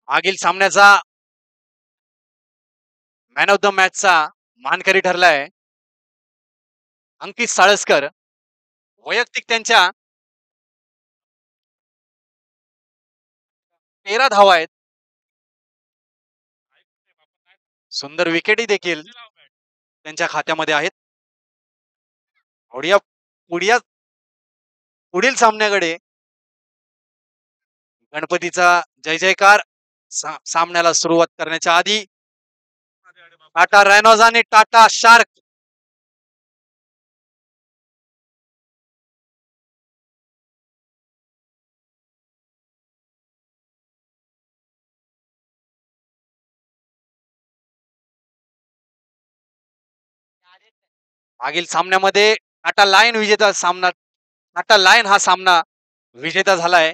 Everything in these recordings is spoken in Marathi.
मागील सामन्याचा मॅन ऑफ द मॅचचा मानकरी ठरलाय अंकित साळसकर. वैयक्तिक त्यांच्या 13 धावा आहेत. सुंदर विकेटही देखील त्यांच्या खात्यामध्ये आहेत. पुढ्या पुढील सामन्याकडे गणपतीचा जय जयकार. सामन्याला सुरुवात करण्याच्या आधी टाटा रायनोज आणि टाटा शार्क मागील सामन्यामध्ये टाटा लायन हा सामना विजेता झालाय.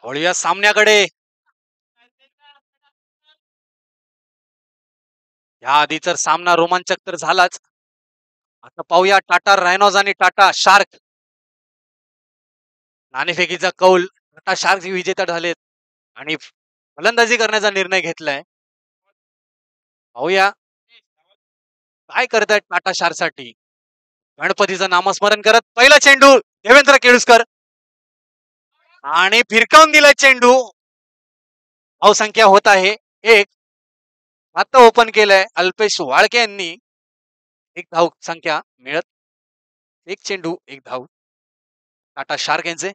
वळूया सामन्याकडे. या आधी तर सामना रोमांचक तर झालाच. आता पाहूया टाटा रायनोज आणि टाटा शार्क. नाणेफेकीचा कौल टाटा शार्क विजेता झालेत आणि फलंदाजी करण्याचा निर्णय घेतलाय. पाहूया काय करतायत टाटा शार्क साठी. गणपतीचं नामस्मरण करत पहिला चेंडू देवेंद्र केळुसकर आणि फिरकावून दिलाय चेंडू. धावसंख्या होत आहे 1. आता ओपन केलंय अल्पेश वाळके यांनी. 1 धाव संख्या मिळत. 1 चेंडू 1 धाव टाटा शार्क यांचे.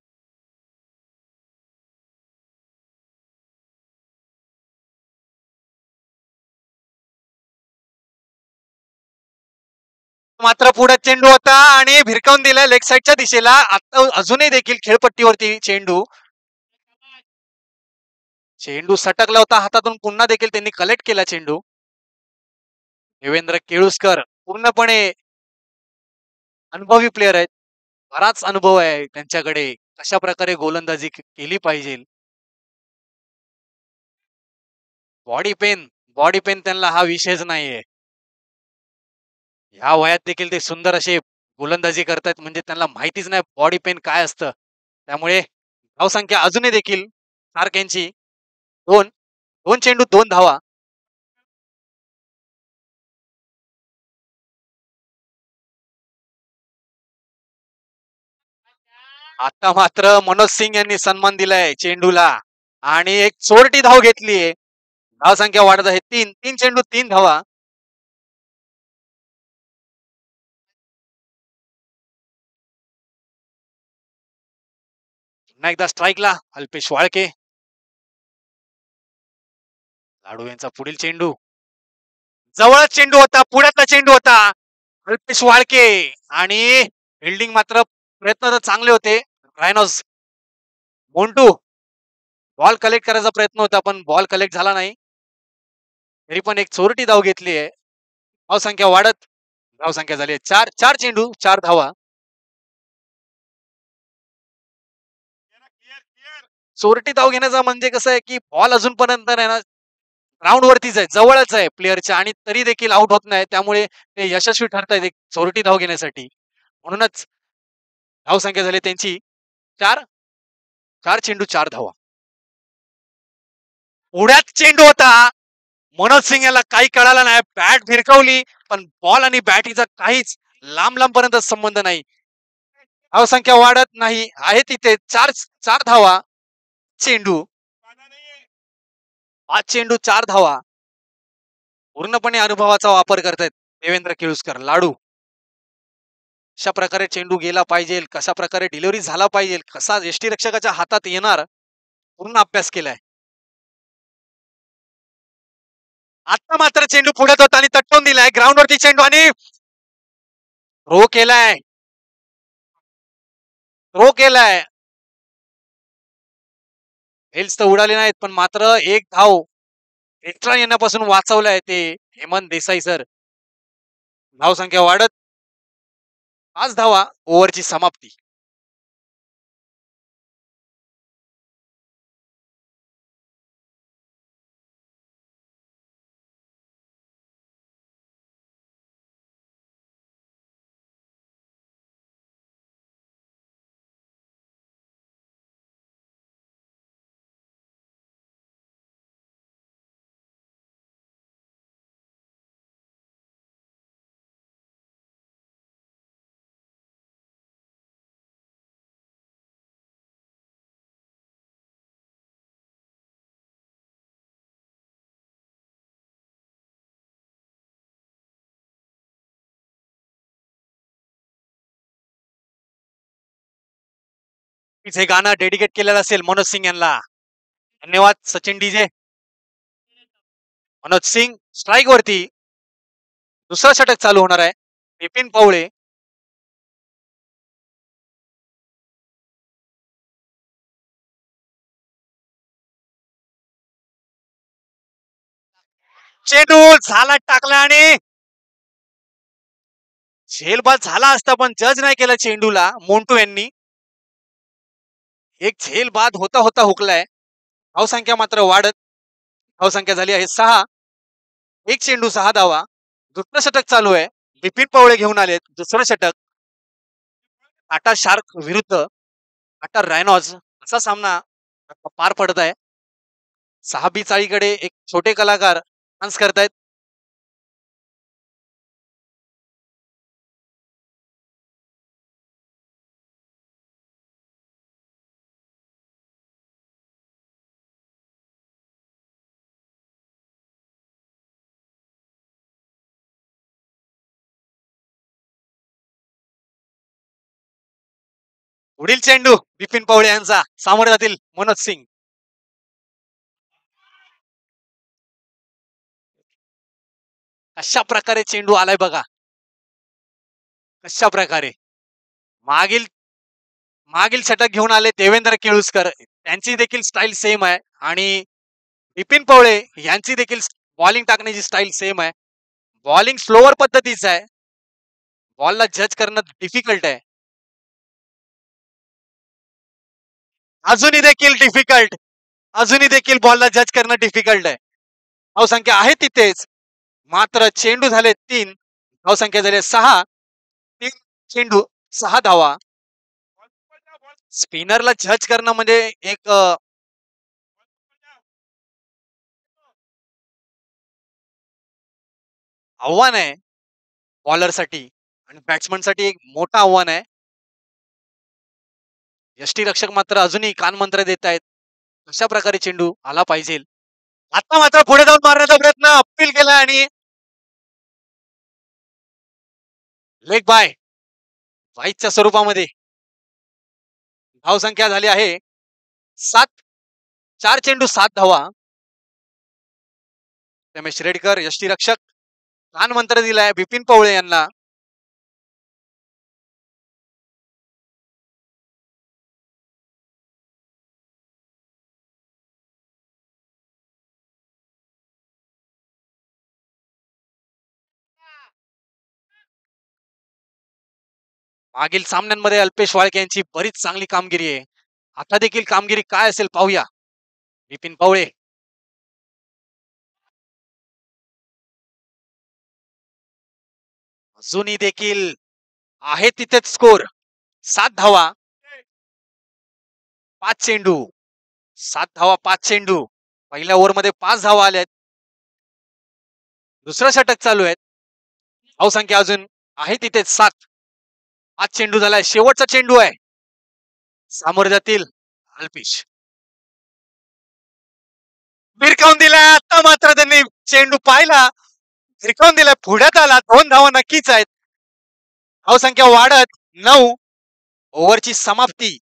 मात्र पुढे चेंडू होता आणि भिरकावून दिलाय लेग साईडच्या दिशेला. आता अजूनही देखील खेळपट्टीवरती चेंडू सटकला होता हातातून. पुन्हा देखील त्यांनी कलेक्ट केला चेंडू. देवेंद्र केळुसकर पूर्णपणे अनुभवी प्लेयर आहेत. बराच अनुभव आहे त्यांच्याकडे. कशा प्रकारे गोलंदाजी केली पाहिजे. बॉडी पेन त्यांना हा विषयच नाहीये. ह्या वयात देखील ते सुंदर असे गोलंदाजी करतात म्हणजे त्यांना माहितीच नाही बॉडी पेन काय असतं. त्यामुळे धावसंख्या अजूनही देखील शार्क यांची 2 चेंडू 2 धावा. आता मात्र मनोज सिंग यांनी सन्मान दिलाय चेंडूला आणि एक चोरटी धाव घेतलीये. धावसंख्या वाढत आहे 3 चेंडू 3 धावा. पुन्हा एकदा स्ट्राईकला अल्पेश वाळके. लाडू यांचा पुढील चेंडू जवळच चेंडू होता. पुढ्यातला चेंडू होता. अल्पेश वाळके आणि फिल्डिंग मात्र प्रयत्न तर चांगले होते. रायनोज मोंटू बॉल कलेक्ट करायचा प्रयत्न होता पण बॉल कलेक्ट झाला नाही. तरी पण एक चोरटी धाव घेतली आहे. धावसंख्या वाढत. धावसंख्या झाली 4 चेंडू 4 धावा. चोरटी धाव घेण्याचा म्हणजे कसं आहे की बॉल अजूनपर्यंत आहे ना ग्राउंड वरतीच आहे, जवळच आहे प्लेअरच्या आणि तरी देखील आउट होत नाही. त्यामुळे ते यशस्वी ठरतायत एक चोरटी धाव घेण्यासाठी. म्हणूनच धावसंख्या झाली त्यांची 4. 4 चेंडू 4 धावा. पुढ्यात चेंडू होता. मनोज सिंग याला काही कळालं नाही. बॅट भिरकवली पण बॉल आणि बॅटीचा काहीच लांब लांबपर्यंत संबंध नाही. धावसंख्या वाढत नाही आहे तिथे 4 4 धावा. चेंडू 5 चेंडू 4 धावा. पूर्णपणे अनुभवाचा वापर करतायत देवेंद्र केळुसकर. लाडू कशा प्रकारे चेंडू गेला पाहिजे, कशा प्रकारे डिलिव्हरी झाला पाहिजे, कसा यष्टीरक्षकाच्या हातात येणार, पूर्ण अभ्यास केलाय. आता मात्र चेंडू पुढे होता आणि तटवून दिलाय ग्राउंडवरती चेंडू आणि थ्रो केलाय. थ्रो केलाय. हेल्स तर उडाले नाहीत पण मात्र एक धाव एक्स्ट्रा येण्यापासून वाचवलाय ते हेमंत देसाई सर. धावसंख्या वाढत 5 धावा. ओव्हरची समाप्ती. हे गाणं डेडिकेट केलेलं असेल मनोज सिंग यांना. धन्यवाद सचिन डीजे. मनोज सिंग स्ट्राईक वरती. दुसरा षटक चालू होणार आहे. बिपिन पवळे. चेंडू झाला टाकला आणि झेलबाद झाला असता पण जज नाही केला चेंडूला मोंटू यांनी. एक झेल बाद होता होता हुकलाय. धावसंख्या मात्र वाढत. धावसंख्या झाली आहे 6. एक चेंडू 6 धावा. दुसरं षटक चालू आहे. बिपिन पवळे घेऊन आलेत दुसरं षटक. टाटा शार्क विरुद्ध टाटा रायनॉज असा सामना पार पडत आहे. 6 बी चाळीकडे एक छोटे कलाकार डान्स करतायत. पुढील चेंडू बिपिन पवळे यांचा सामोरे जातील मनोज सिंग. कशा प्रकारे चेंडू आलाय बघा. कशा प्रकारे मागील मागील षटक घेऊन आले देवेंद्र केळुसकर. त्यांची देखील स्टाईल सेम आहे आणि बिपिन पवळे यांची देखील बॉलिंग टाकण्याची स्टाईल सेम आहे. बॉलिंग स्लोअर पद्धतीचं आहे. बॉलला जज करणं डिफिकल्ट आहे. अजूनही देखील डिफिकल्ट. अजूनही देखील बॉलला जज करणं डिफिकल्ट आहे. धावसंख्या आहे तिथेच. मात्र चेंडू झाले 3. धावसंख्या झाले 6. 3 चेंडू 6 धावा. स्पिनरला जज करणं म्हणजे एक आव्हान आहे बॉलरसाठी आणि बॅट्समनसाठी एक मोठं आव्हान आहे. यष्टीरक्षक मात्र अजूनही कानमंत्र देत आहेत. अशा प्रकारे चेंडू आला पाहिजे. आता मात्र पुढे जाऊन मारण्याचा प्रयत्न अपील केला आणि लेग बाय वाईटच्या स्वरूपामध्ये. धावसंख्या झाली आहे 7. 4 चेंडू 7 धावा. रमेश रेडकर यष्टीरक्षक कानमंत्र दिलाय बिपिन पवळे यांना. मागील सामन्यांमध्ये अल्पेश वाळके यांची बरीच चांगली कामगिरी आहे. आता देखील कामगिरी काय असेल पाहूया. बिपिन पवळे अजूनही देखील आहे तिथेच स्कोर. 7 धावा, 5 चेंडू. 7 धावा, 5 चेंडू. पहिल्या ओव्हरमध्ये 5 धावा आल्यात. दुसरं षटक चालू आहे. धावसंख्या अजून आहे तिथेच 7. 5 चेंडू झालाय. शेवटचा चेंडू आहे. सामोरे जातील अल्पिश. भिरकावून दिला. आता मात्र त्यांनी चेंडू पाहिला. भिरकावून दिला. पुढ्यात आला. 2 धावा नक्कीच आहेत. धावसंख्या वाढत 9. ओव्हरची समाप्ती.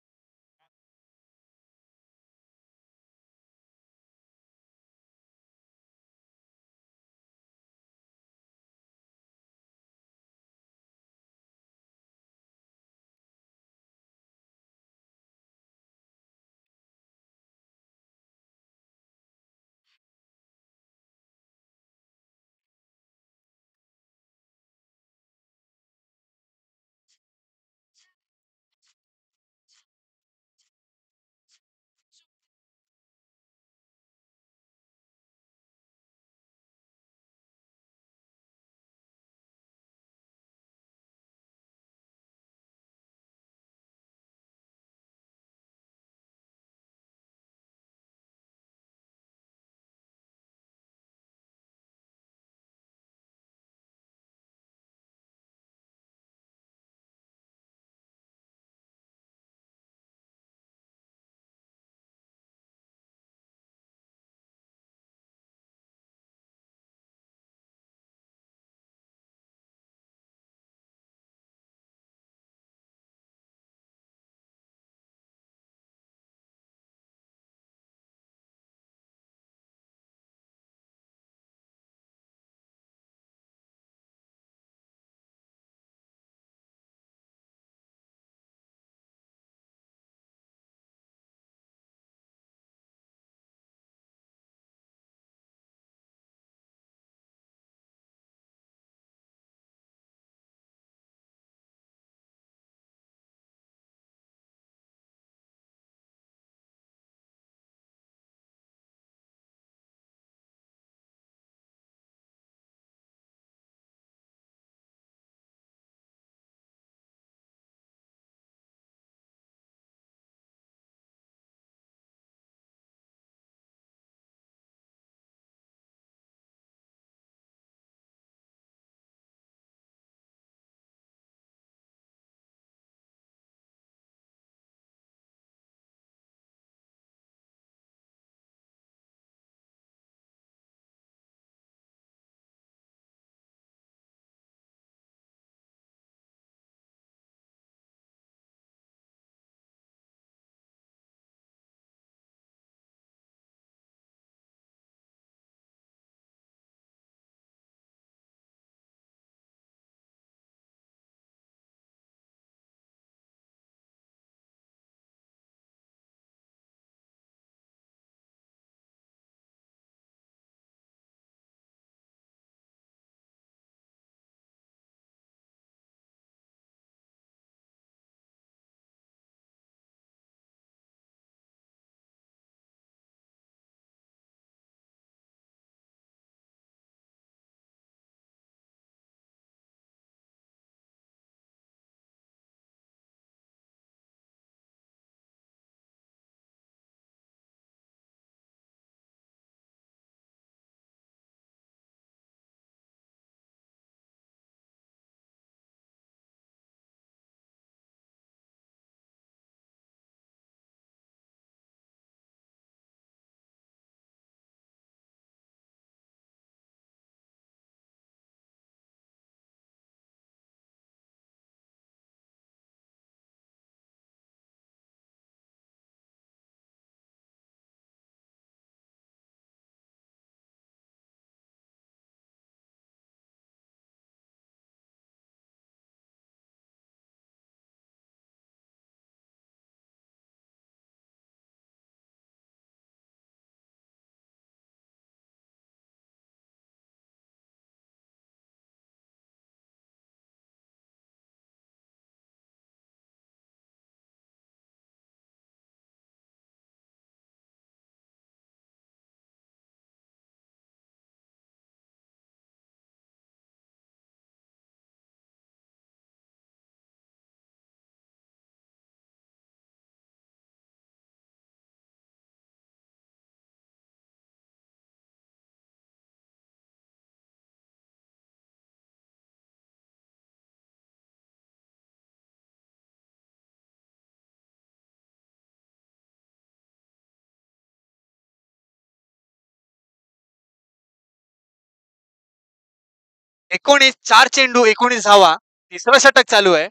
19 4 चेंडू 19 धावा. तिसरं षटक चालू आहे.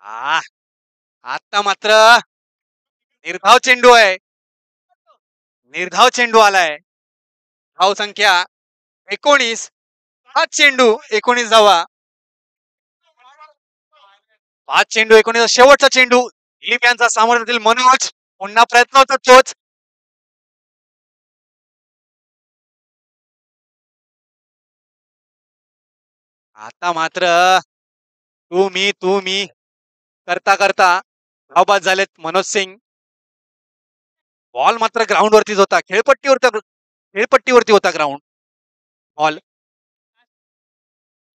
आ, आता मात्र निर्धाव चेंडू आहे. निर्धाव चेंडू आलाय. धाव संख्या 19. 5 चेंडू 19 धावा. 5 चेंडू 19 शेवटचा चेंडू. दिलीप यांचा सामोरील मनोज. पुन्हा प्रयत्न होता तोच. आता मात्र तू मी करता करता धावबाद झालेत मनोज सिंग. बॉल मात्र ग्राउंड वरतीच होता. खेळपट्टीवरती होता ग्राउंड बॉल.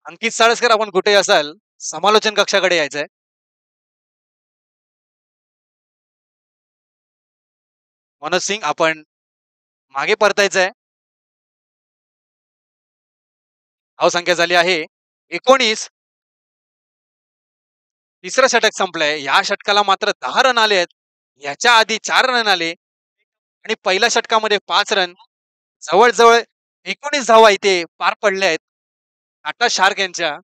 अंकित साळसकर आपण कुठे असाल समालोचन कक्षाकडे यायचंय. मनोज सिंग आपण मागे परतायचंय. धाव संख्या झाली आहे 19. तिसरं षटक संपलंय. या षटकाला मात्र 10 रन आले आहेत. याच्या आधी 4 रन आले आणि पहिल्या षटकामध्ये 5 रन. जवळजवळ 19 धावा इथे पार पडल्या आहेत टाटा शार्क यांच्या.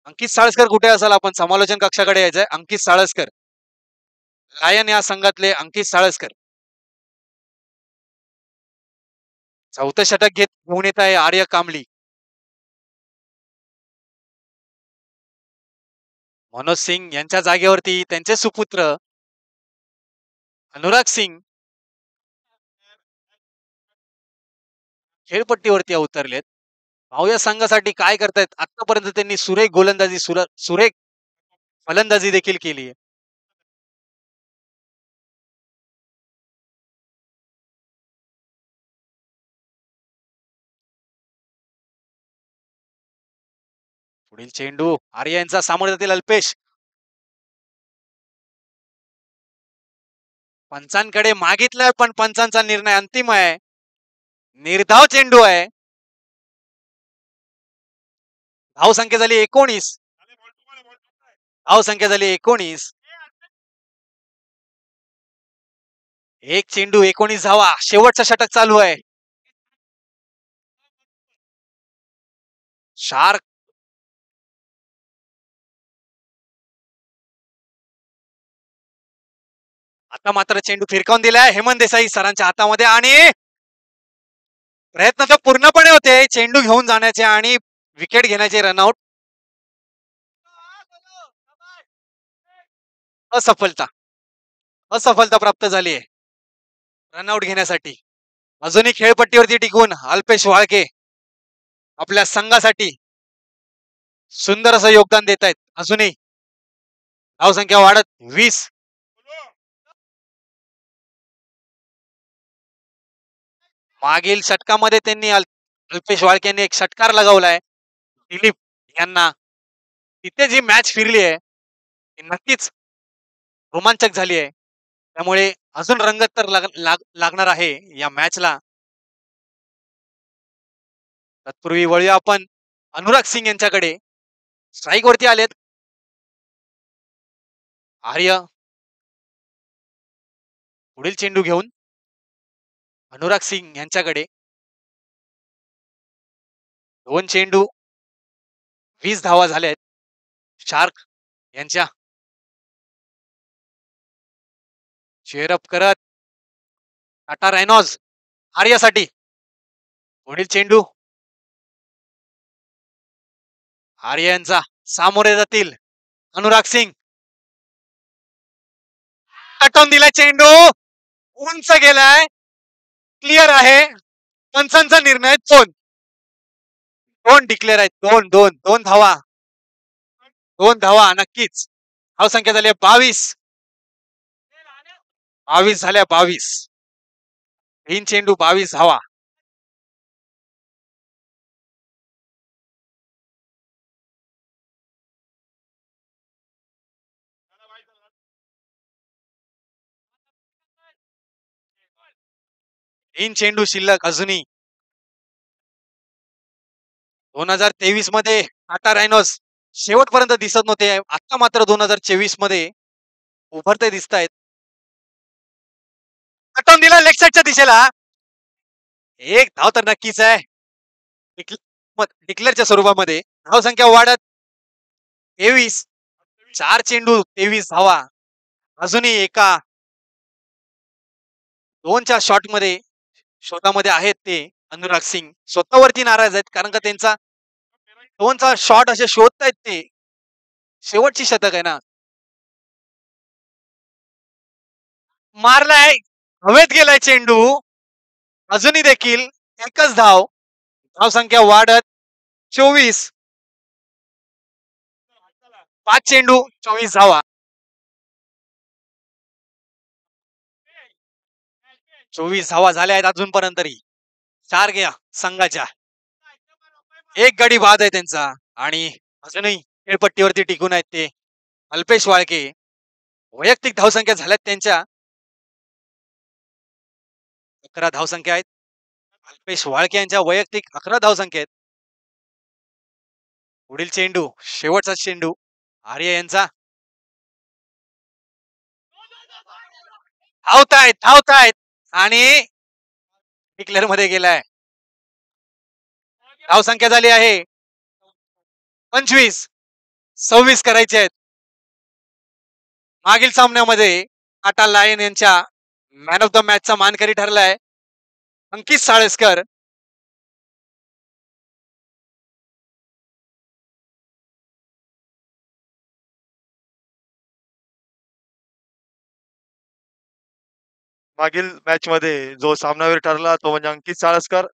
अंकित साळसकर कुठे असाल आपण समालोचन कक्षाकडे यायचंय. अंकित साळसकर लायन या संघातले अंकित साळसकर. चौथं षटक घेऊन येत आहे आर्य कांबळी. मनोज सिंग यांच्या जागेवरती त्यांचे सुपुत्र अनुराग सिंग खेळपट्टीवरती उतरलेत. पाहूया संघासाठी काय करतायत. आतापर्यंत त्यांनी सुरेख गोलंदाजी सुरेख फलंदाजी देखील केली आहे. पुढील चेंडू आर्य यांचा सामोरं अल्पेश. पंचांकडे मागितलाय पण पंचांचा निर्णय अंतिम आहे. निर्धाव चेंडू आहे. धाव संख्या झाली 19. धाव संख्या झाली 19. एक चेंडू 19 धावा. शेवटचा षटक चालू आहे. शार्क आता मात्र चेंडू फिरकावून दिलाय हेमंत देसाई सरांच्या हातामध्ये आणि प्रयत्न तर पूर्णपणे होते चेंडू घेऊन जाण्याचे आणि विकेट घेण्याचे. रनआउट. असफलता असफलता प्राप्त झाली आहे रनआउट घेण्यासाठी. अजूनही खेळपट्टीवरती टिकून अल्पेश वाळके आपल्या संघासाठी सुंदर असं योगदान देत आहेत. अजूनही धावसंख्या वाढत 20. मागील षटकामध्ये त्यांनी अल्पेश वाळके यांनी एक षटकार लगावलाय दिलीप यांना. तिथे जी मॅच फिरली आहे ती नक्कीच रोमांचक झाली आहे. त्यामुळे अजून रंगत तर लागणार आहे या मॅचला. तत्पूर्वी वळूया आपण अनुराग सिंग यांच्याकडे. स्ट्राईक वरती आलेत आर्य. पुढील चेंडू घेऊन अनुराग सिंग यांच्याकडे. 2 चेंडू 20 धावा झाल्या आहेत शार्क यांच्या. चेअरअप करत टाटा रायनॉज आर्यासाठी. पुढील चेंडू आर्य यांचा सामोरे जातील अनुराग सिंग. आटवून दिला चेंडू उंच गेलाय. क्लिअर आहे. पंचांचा निर्णय 2 डिक्लेअर आहेत. 2 धावा. 2 धावा नक्कीच. धाव संख्या झाली 22. 22 झाल्या 22. 3 चेंडू 22 धावा. तीन चेंडू शिल्लक अजूनही. 2023 मध्ये टाटा रायनोस शेवटपर्यंत दिसत नव्हते. आता मात्र 2024 मध्ये उभरते दिसत आहेत. आटवून दिला लेग साईडच्या दिशेला. एक धाव तर नक्कीच आहे. डिक्लेअरच्या स्वरूपामध्ये धावसंख्या वाढत 23. 4 चेंडू 23 धावा. अजूनही एका 2च्या शॉटमध्ये शोधामध्ये आहेत ते अनुराग सिंग. स्वतःवरती नाराज आहेत कारण का त्यांचा 2चा शॉट असे शोधतायत ते. शेवटची शतक आहे ना. मारलाय. हवेत गेलाय चेंडू. अजूनही देखील एकच धाव. धावसंख्या वाढत 24. 5 चेंडू 24 धावा. 24 धावा झाल्या आहेत अजूनपर्यंत तरी. 4 घ्या संघाच्या. एक गडी बाद आहे त्यांचा आणि अजूनही खेळपट्टीवरती टिकून आहेत ते. अल्पेश वाळके. वैयक्तिक धावसंख्या झाल्यात त्यांच्या 11 धावसंख्या आहेत. अल्पेश वाळके यांच्या वैयक्तिक 11 धावसंख्या आहेत. पुढील चेंडू शेवटचा चेंडू आर्य यांचा. धावतायत धावतायत आणि डिक्लेअर मध्ये गेलाय. धावसंख्या झाली आहे 25. 26 करायचे आहेत. मागील सामन्यामध्ये टाटा लायन यांच्या मॅन ऑफ द मॅचचा मानकरी ठरलाय अंकित साळेसकर. मागील मॅच मध्ये जो सामनावीर ठरला तो म्हणजे अंकित साळसकर.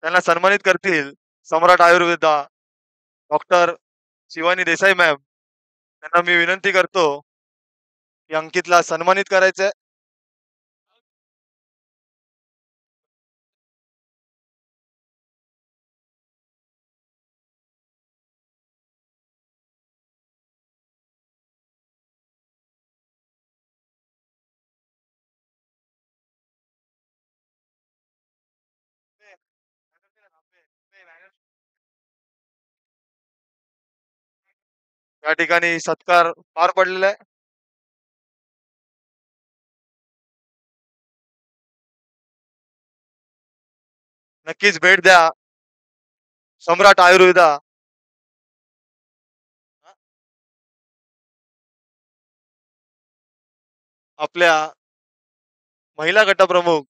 त्यांना सन्मानित करतील सम्राट आयुर्वेदा डॉक्टर शिवानी देसाई मॅम. त्यांना मी विनंती करतो की अंकितला सन्मानित करायचंय. या ठिकाणी सत्कार पार पडलेला आहे. नक्कीच भेट द्या सम्राट आयुर्वेदा. आपल्या महिला गटप्रमुख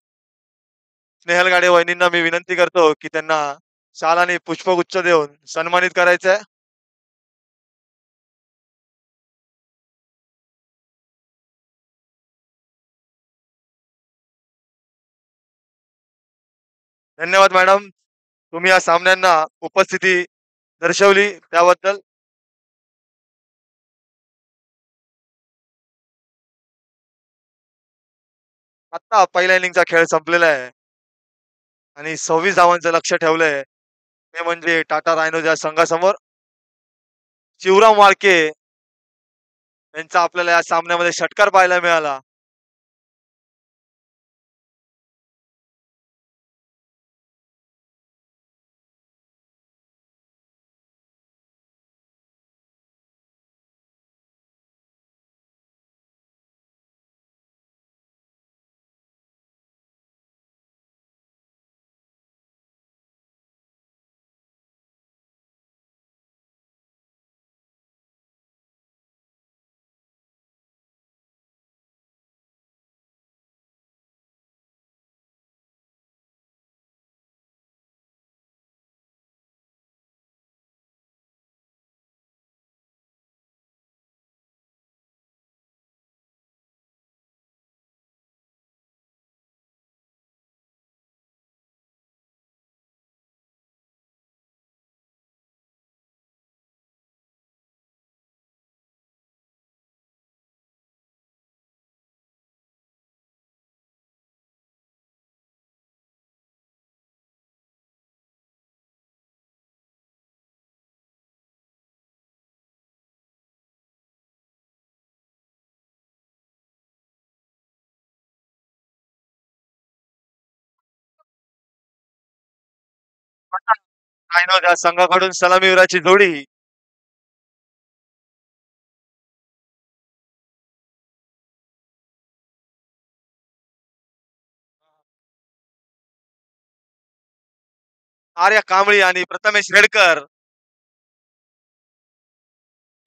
स्नेहल गाडे वहिनींना मी विनंती करतो की त्यांना शाल आणि पुष्पगुच्छ देऊन सन्मानित करायचंय. धन्यवाद मॅडम, तुम्ही या सामन्यांना उपस्थिती दर्शवली त्याबद्दल. आता पहिल्या इनिंगचा खेळ संपलेला आहे आणि 26 धावांचं लक्ष ठेवलंय ते म्हणजे टाटा रायनोज या संघासमोर. शिवराम वाळके यांचा आपल्याला या सामन्यामध्ये षटकार पाहायला मिळाला. रायनोज या संघाकडून सलामीवीराची जोडी. आर्या कांबळी आणि प्रथमेश रेडकर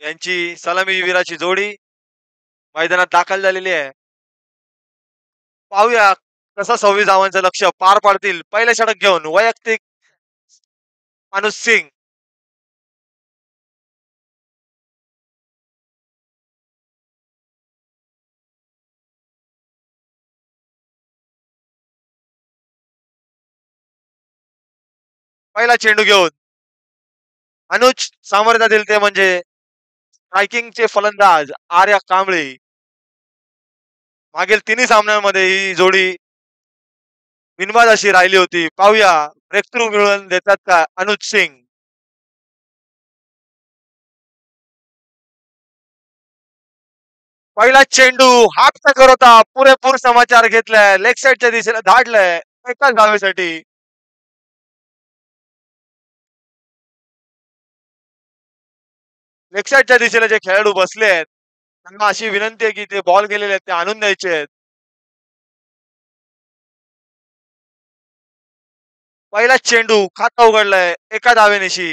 यांची सलामीवीराची जोडी मैदानात दाखल झालेली आहे. पाहूया कसं 26 धावांचं लक्ष पार पाडतील पहिल्या षटक घेऊन वैयक्तिक अनुज सिंग. पहिला चेंडू घेऊन अनुज सामर्थ्यातील ते म्हणजे स्ट्रायकिंगचे फलंदाज आर्या कांबळे. मागील तिन्ही सामन्यांमध्ये ही जोडी बिनबाद अशी राहिली होती. पाहूया ब्रेक थ्रू मिळवून देतात का अनुज सिंग. पहिला चेंडू हाफ टकर होता. पुरेपूर समाचार घेतलाय लेग साईडच्या दिशेला धाडलाय एकाच धावेसाठी. लेग साईडच्या दिशेला जे खेळाडू बसले आहेत त्यांना अशी विनंती आहे की ते बॉल गेलेले आहेत ते आणून द्यायचे आहेत. पहिला चेंडू खाता उघडलाय एका धावेनिशी.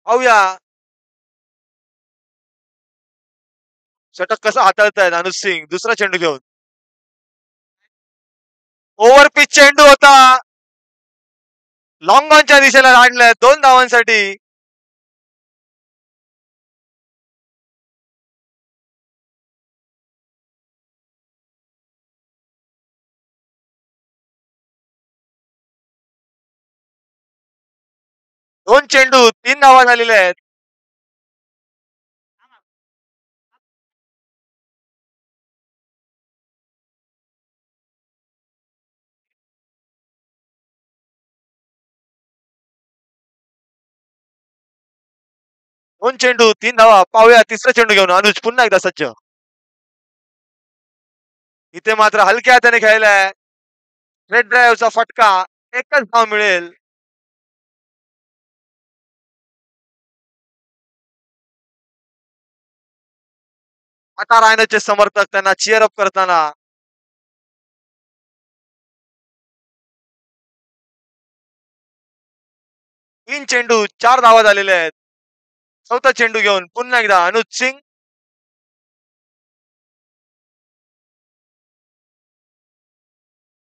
पाहूया षटक कसं हाताळतायत अनुज सिंग. दुसरा चेंडू घेऊन ओव्हर पिच चेंडू होता. लॉंग ऑनच्या दिशेला धाडलाय 2 धावांसाठी. दोन चेंडू 3 धावा झालेल्या आहेत. दोन चेंडू 3 धावा. पाहूया तिसरा चेंडू घेऊन अनुज पुन्हा एकदा सज्ज. इथे मात्र हलक्या हाताने खेळलाय. रेड ड्राईव्हचा फटका. एकच धाव मिळेल. आता रायनोचे समर्थक त्यांना चिअर अप करताना. 3 चेंडू 4 धावा झालेले आहेत. चौथा चेंडू घेऊन पुन्हा एकदा अनुज सिंग.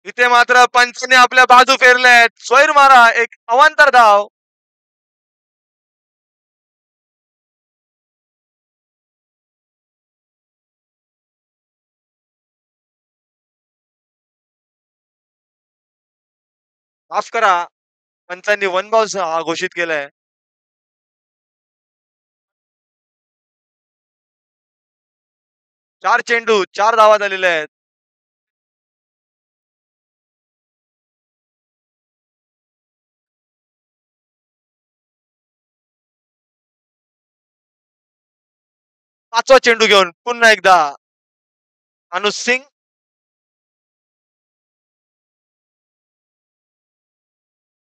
इथे मात्र पंचने आपल्या बाजू फेरल्यात. स्वैर मारा एक अवांतर धाव. माफ करा पंचांनी 1 बॉल घोषित केलाय. 4 चेंडू 4 धावा झालेल्या आहेत. पाचवा चेंडू घेऊन पुन्हा एकदा अनुज सिंग.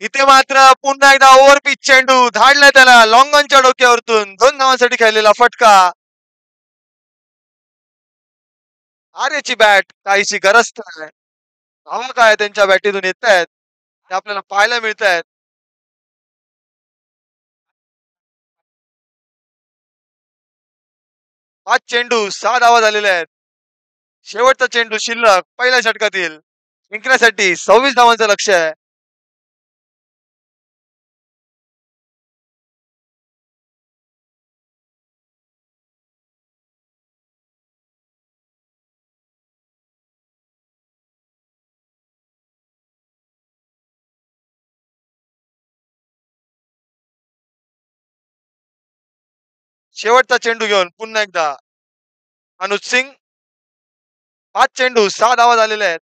इथे मात्र पुन्हा एकदा ओव्हर पिच चेंडू धाडलाय त्याला लॉंग ऑनच्या डोक्यावरतून 2 धावांसाठी खेळलेला फटका. आर्याची बॅट काहीशी गरज आहे. धावा काय त्यांच्या बॅटीतून येत आहेत ते आपल्याला पाहायला मिळत आहेत. 5 चेंडू 6 धावा झालेल्या आहेत. शेवटचा चेंडू शिल्लक पहिल्या षटकातील जिंकण्यासाठी 26 धावांचं लक्ष आहे. शेवटचा चेंडू घेऊन पुन्हा एकदा अनुज सिंग. 5 चेंडू 6 धावा झालेल्या आहेत.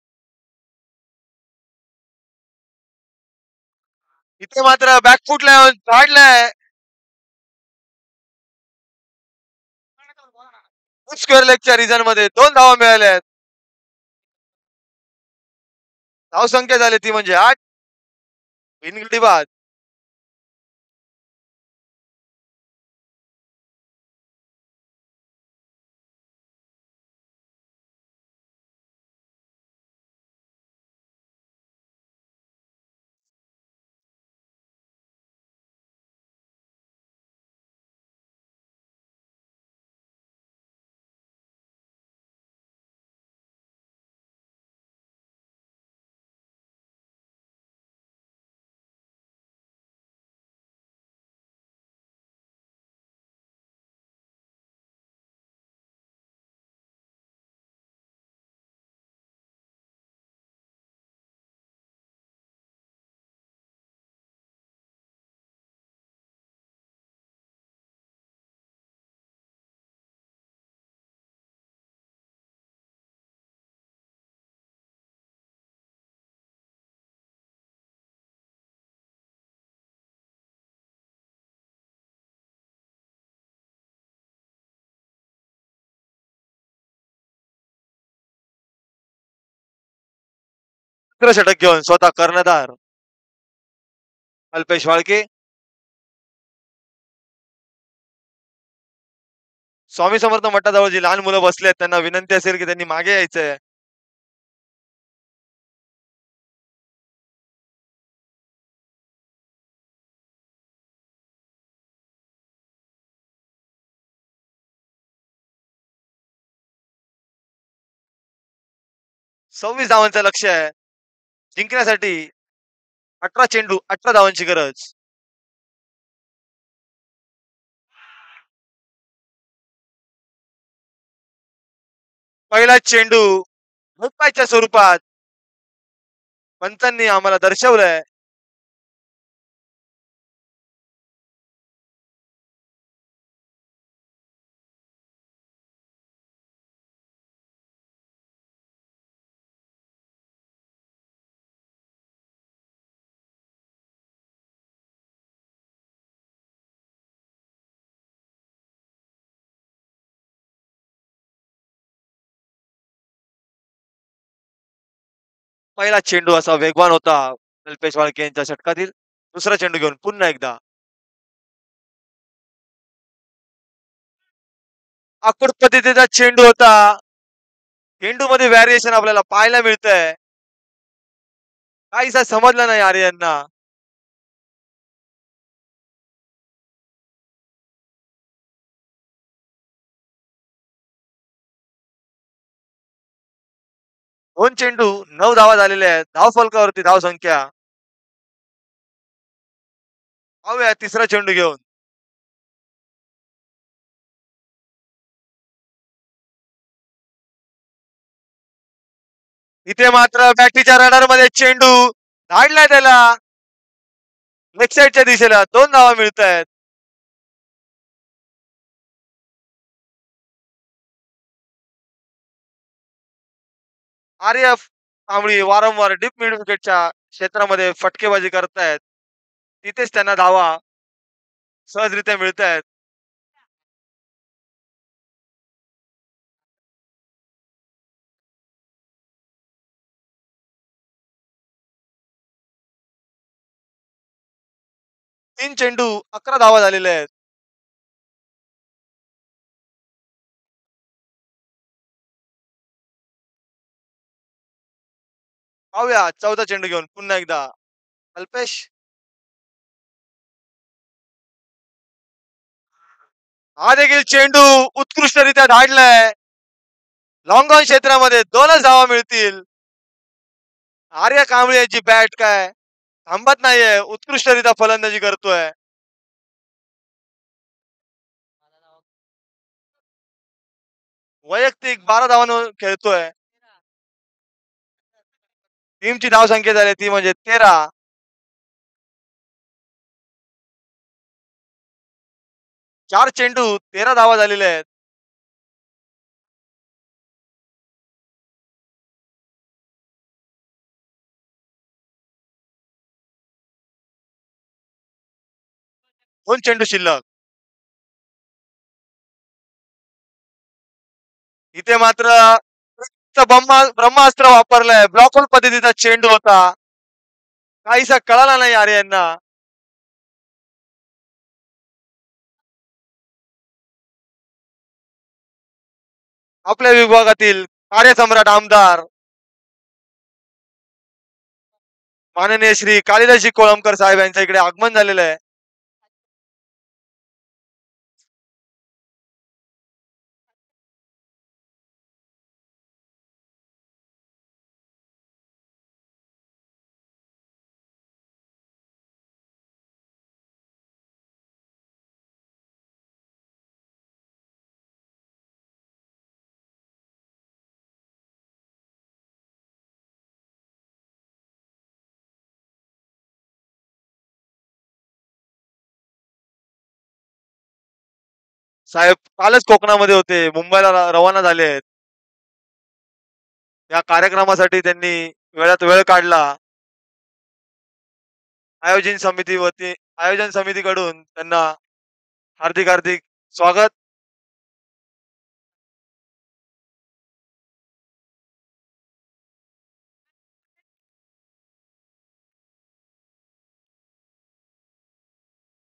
इथे मात्र बॅकफुटला धाडलाय. स्क्वेअर लेगच्या रिझन मध्ये 2 धावा मिळाल्या आहेत. धावसंख्या झाली ती म्हणजे 8. बिनगडी बाद. दुसरं षटक घेऊन स्वतः कर्णधार अल्पेश वाळके. स्वामी समर्थ मठाजवळ जी लहान मुलं बसली आहेत त्यांना विनंती असेल की त्यांनी मागे यायचंय. 26 धावांचं लक्ष आहे जिंकण्यासाठी. 18 चेंडू 18 धावांची गरज. पहिला चेंडू मुक्काच्या स्वरूपात पंचांनी आम्हाला दर्शवलंय. पहिला चेंडू असा वेगवान होता अल्पेश वाळके यांच्या षटकातील. दुसरा चेंडू घेऊन पुन्हा एकदा आखूड पद्धतीचा चेंडू होता. चेंडू मध्ये व्हॅरिएशन आपल्याला पाहायला मिळतंय. काहीसा समजलं नाही आर्यनना. दोन चेंडू 9 धावा झालेल्या आहेत. धाव फलकावरती धाव संख्या. पाहूया तिसरा चेंडू घेऊन. इथे मात्र बॅटीच्या रडार मध्ये चेंडू धाडलाय त्याला. लेग साईडच्या दिशेला 2 धावा मिळत आहेत. आर्यफ कांबळी वारंवार डीप मिड विकेटच्या क्षेत्रामध्ये फटकेबाजी करतायत. तिथेच त्यांना धावा सहजरित्या मिळत आहेत. तीन चेंडू 11 धावा झालेल्या आहेत. पाहूया 14 चेंडू घेऊन पुन्हा एकदा अल्पेश. हा देखील चेंडू उत्कृष्टरित्या धाडलाय. लॉंग ऑन क्षेत्रामध्ये 2च धावा मिळतील. आर्य कांबळे यांची बॅट काय थांबत नाहीये. उत्कृष्टरित्या फलंदाजी करतोय. वैयक्तिक 12 धावांवर खेळतोय. टीमची धाव संख्या झाली ती म्हणजे 13. 4 चेंडू 13 धावा झालेल्या आहेत. दोन चेंडू शिल्लक. इथे मात्र ब्रह्मास्त्र वापरलंय. ब्लॉक होल पद्धतीचा चेंडू होता. काहीसा कळाला नाही आर्य यांना. आपल्या विभागातील कार्यसम्राट आमदार माननीय श्री कालिदासजी कोळंबकर साहेब यांच्या इकडे आगमन झालेलं आहे. साहेब कालच कोकणामध्ये होते. मुंबईला रवाना झाले आहेत. या कार्यक्रमासाठी त्यांनी वेळात वेळ काढला. आयोजन समितीकडून त्यांना हार्दिक हार्दिक स्वागत.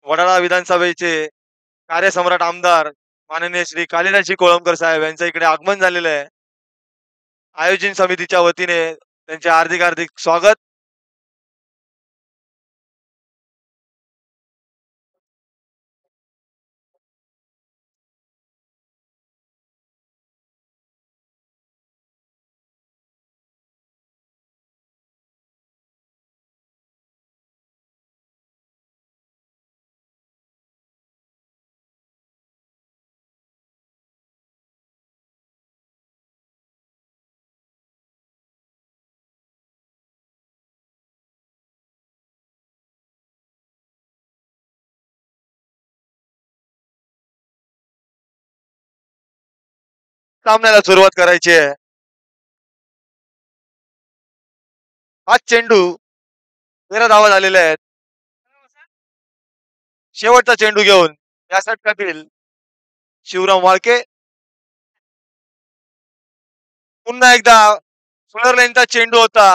वडाळा विधानसभेचे कार्यसम्राट आमदार माननीय श्री कालिदासजी कोळंबकर साहेब यांचं इकडे आगमन झालेलं आहे. आयोजन समितीच्या वतीने त्यांचे हार्दिक हार्दिक स्वागत. सामन्याला सुरुवात करायची आहे. हा चेंडू 13 धावा झालेल्या आहेत. शेवटचा चेंडू घेऊन या षटकातील शिवराम वाळके पुन्हा एकदा फुलर लाईनचा चेंडू होता.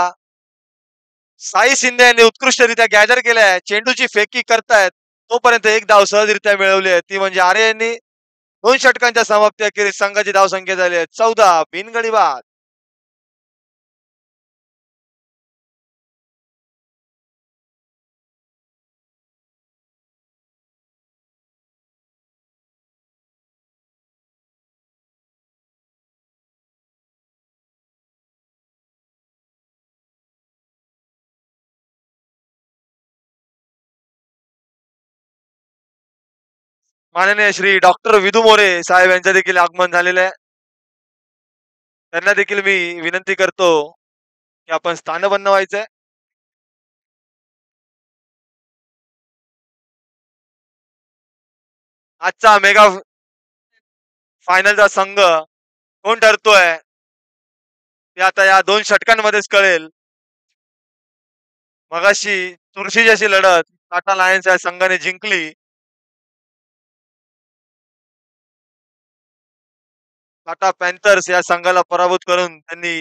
साई शिंदे यांनी उत्कृष्टरित्या गॅदर केलाय. चेंडूची फेकी करतायत तोपर्यंत एक धाव सहजरित्या मिळवली आहे, ती म्हणजे आर्य यांनी. 2 षटकांच्या समाप्ती अखेरीस संघाची धावसंख्या झाली आहे 14 बिनगडी बाद. माननीय श्री डॉक्टर विधू मोरे साहेब यांचं देखील आगमन झालेलं आहे. त्यांना देखील मी विनंती करतो की आपण स्थानबद्ध व्हायचंय. आजचा मेगा फायनलचा संघ कोण ठरतोय ते आता या 2 षटकांमध्येच कळेल. मगाशी चुरशीची अशी लढत टाटा लायन्स या संघाने जिंकली. टाटा पॅन्थर्स या संघाला पराभूत करून त्यांनी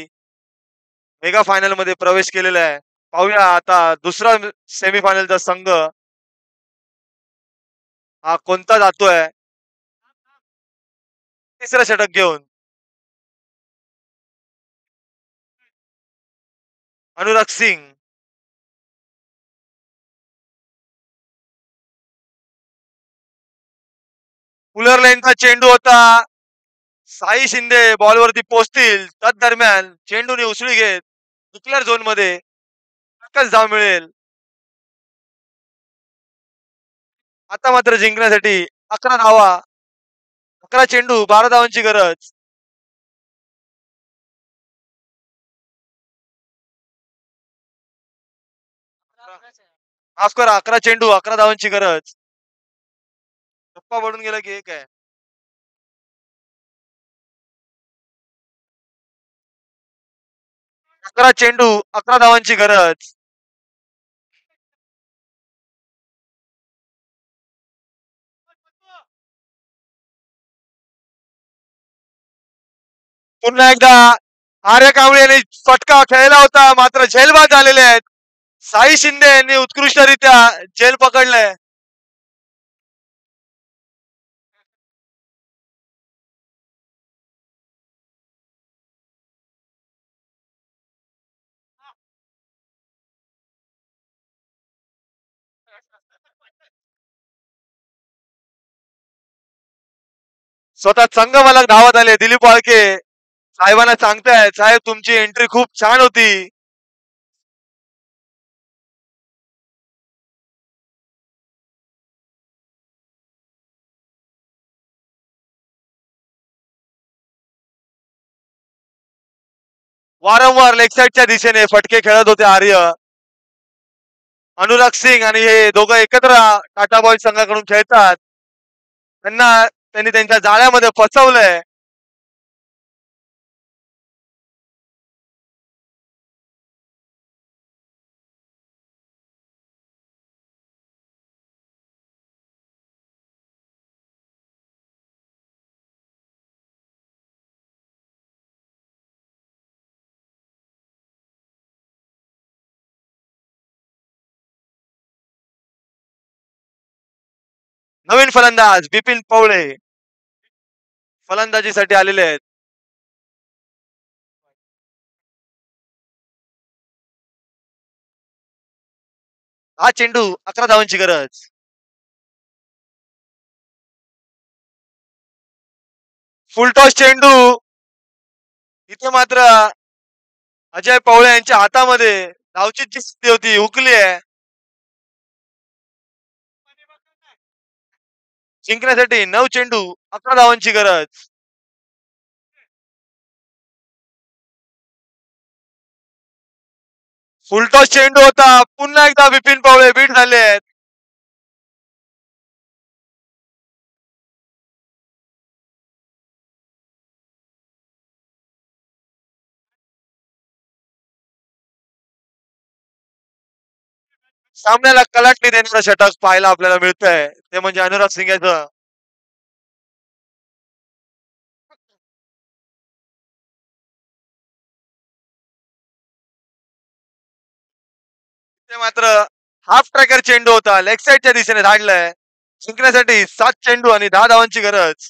मेगा फायनल मध्ये प्रवेश केलेला आहे. पाहूया आता दुसरा सेमीफायनलचा संघ हा कोणता जातोय. तिसरं षटक घेऊन अनुराग सिंग. फुलर लाईनचा चेंडू होता. साई शिंदे बॉलवरती पोहोचतील तदरम्यान चेंडूने उसळी घेत डिक्लेअर झोन मध्ये एकच धाव मिळेल. आता मात्र जिंकण्यासाठी 11 धावा, 11 चेंडू 12 धावांची गरज. माफ करा 11 चेंडू 11 धावांची गरज. टप्पा पडून गेला की एक आहे. 11 चेंडू 11 धावांची गरज. पुन्हा एकदा आर्य कांबळे यांनी फटका खेळला होता मात्र झेलबाद झालेले आहेत. साई शिंदे यांनी उत्कृष्टरित्या झेल पकडलंय. स्वतः संघ मला धावत आले. दिलीप वाळके साहेबांना सांगतायत साहेब तुमची एंट्री खूप छान होती. वारंवार लेग साईडच्या दिशेने फटके खेळत होते आर्य. अनुराग सिंग आणि हे दोघं एकत्र टाटा बॉयज संघाकडून खेळतात. त्यांनी त्यांच्या जाळ्यामध्ये फसवलंय. नवीन फलंदाज बिपिन पवळे फलंदाजीसाठी आलेले आहेत. हा चेंडू 11 धावांची गरज. फुलटॉस चेंडू इथे मात्र अजय पवळे यांच्या हातामध्ये धावची जी स्थिती होती हुकली आहे. जिंकण्यासाठी 9 चेंडू 11 धावांची गरज. फुलटॉस चेंडू होता. पुन्हा एकदा बिपिन पवळे बीट झाले आहेत. सामन्याला कलाटणी देणारं षटक पाहायला आपल्याला मिळतंय ते म्हणजे अनुराग सिंग याचं. ते मात्र हाफ ट्रॅकर चेंडू होता लेग साईडच्या दिशेने धाडलाय. जिंकण्यासाठी 7 चेंडू आणि 10 धावांची गरज.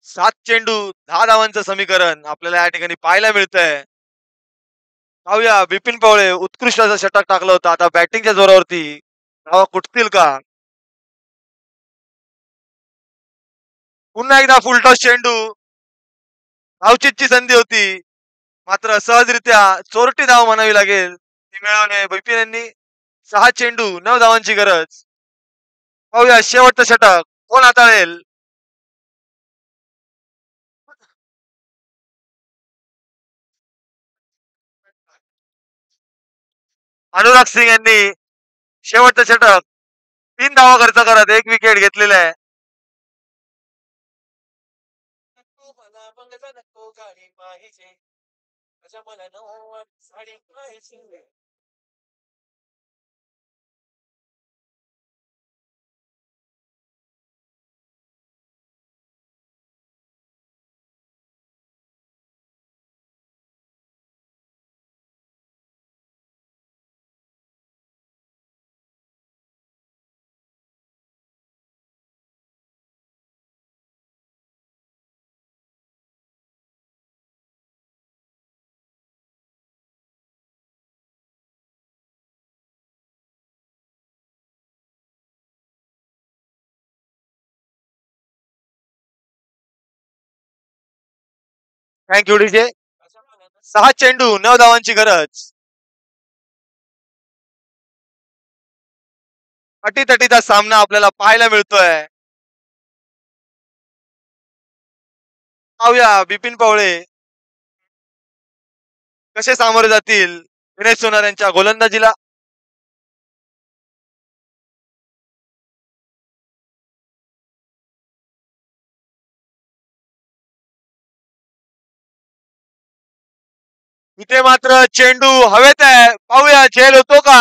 सात चेंडू 10 धावांचं समीकरण आपल्याला या ठिकाणी पाहायला मिळतंय. पाहूया बिपिन पवळे उत्कृष्ट असं षटक टाकलं होतं. आता बॅटिंगच्या जोरावरती धावा कुठतील का. पुन्हा एकदा फुलटॉस चेंडू धावचीतची संधी होती मात्र सहजरित्या चोरटी धाव म्हणावी लागेल ती मिळवणे बिपिन यांनी. 6 चेंडू 9 धावांची गरज. पाहूया शेवटचं षटक कोण हाताळेल. अनुराग सिंग यांनी शेवटचं षटक 3 धावा खर्च करत 1 विकेट घेतलेला आहे. Thank you DJ. 6 चेंडू 9 धावांची गरज. अटीतटीचा सामना आपल्याला पाहायला मिळतोय. पाहूया बिपिन पवळे कसे सामोरे जातील विनेश सोनार यांच्या गोलंदाजीला. इथे मात्र चेंडू हवेत आहे. पाहूया झेल होतो का.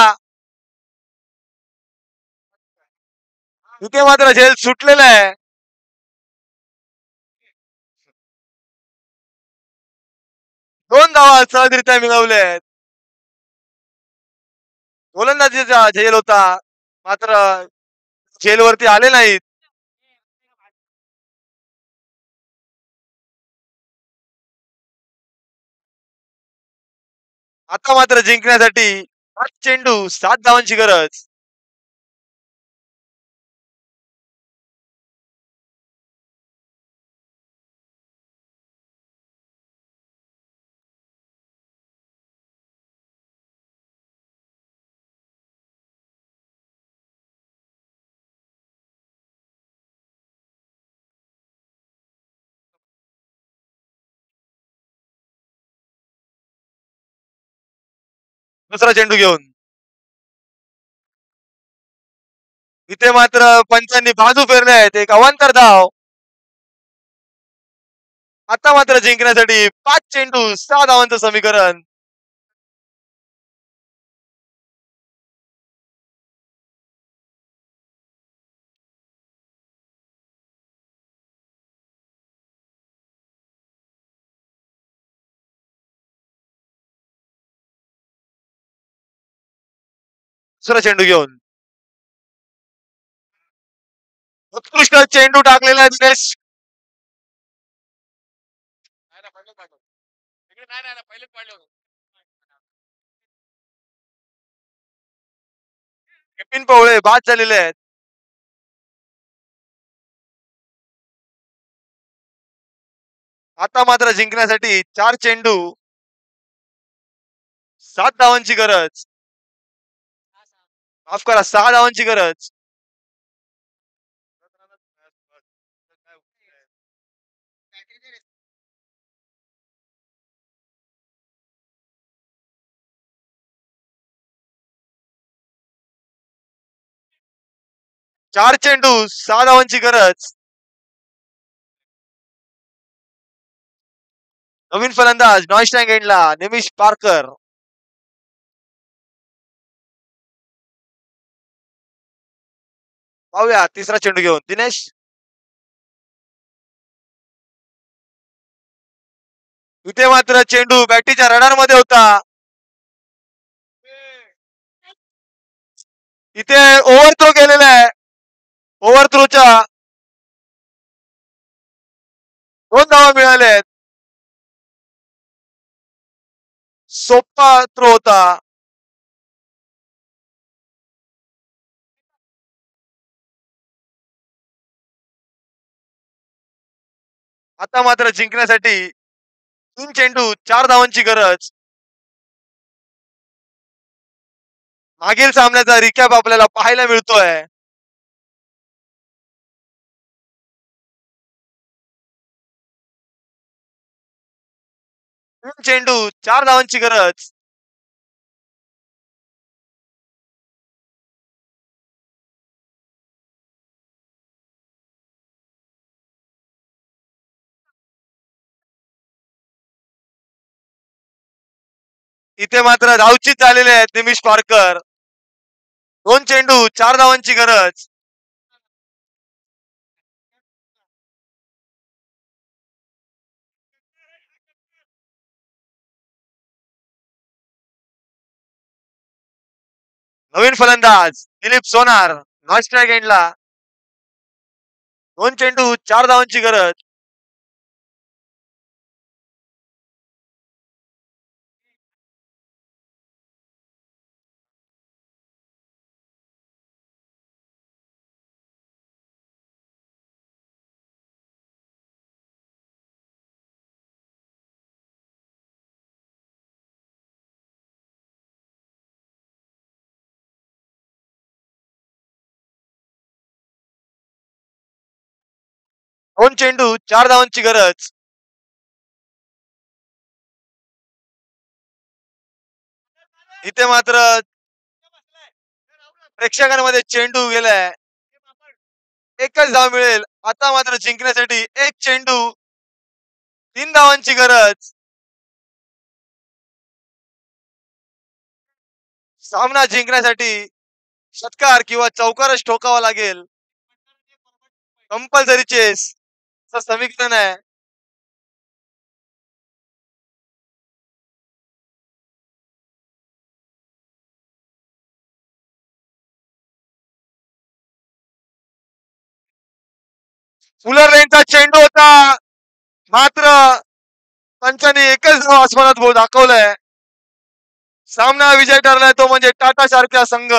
इथे मात्र झेल सुटलेला आहे. 2 धावा सहजरित्या मिळवल्या आहेत. गोलंदाजीचा झेल होता मात्र झेलवरती आले नाहीत. आता मात्र जिंकण्यासाठी 8 चेंडू 7 धावांची गरज. दुसरा चेंडू घेऊन इथे मात्र पंचांनी बाजू फेरले आहेत एक अवांतर धाव. आता मात्र जिंकण्यासाठी 5 चेंडू 6 धावांचं समीकरण. दुसरा चेंडू घेऊन उत्कृष्ट चेंडू टाकलेला आहे दिनेश. विपिन पवळे बाद झालेले आहेत. आता मात्र जिंकण्यासाठी 4 चेंडू 7 धावांची गरज. माफ करा 6 धावांची गरज. 4 चेंडू 6 धावांची गरज. नवीन फलंदाज नॉइस्टँग एंडला निमिष पारकर. पाहूया तिसरा चेंडू घेऊन दिनेश. इथे मात्र चेंडू बॅटीच्या रडार मध्ये होता. इथे ओव्हर थ्रो केलेला आहे. ओव्हर थ्रोच्या 2 धावा मिळाल्या आहेत. सोपा थ्रो होता. आता मात्र जिंकण्यासाठी 3 चेंडू 4 धावांची गरज. मागील सामन्याचा रिकॅप आपल्याला पाहायला मिळतोय. 3 चेंडू 4 धावांची गरज. इथे मात्र धावचीत झालेले आहेत निमिष पारकर. 2 चेंडू 4 धावांची गरज. नवीन फलंदाज दिलीप सोनार नॉस्ट्रॅग एंडला. 2 चेंडू 4 धावांची गरज. दोन चेंडू 4 धावांची गरज. इथे मात्र प्रेक्षकांमध्ये चेंडू गेलाय. एकच धाव मिळेल. आता मात्र जिंकण्यासाठी 1 चेंडू 3 धावांची गरज. सामना जिंकण्यासाठी षटकार किंवा चौकारच ठोकावा लागेल. कंपल्सरी चेस समीकरण आहे. फुलर लेनचा चेंडू होता. मात्र पंचांनी एकच धाव आसमानात दाखवलाय. सामना विजय ठरलाय तो म्हणजे टाटा सारखा संघ.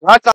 हा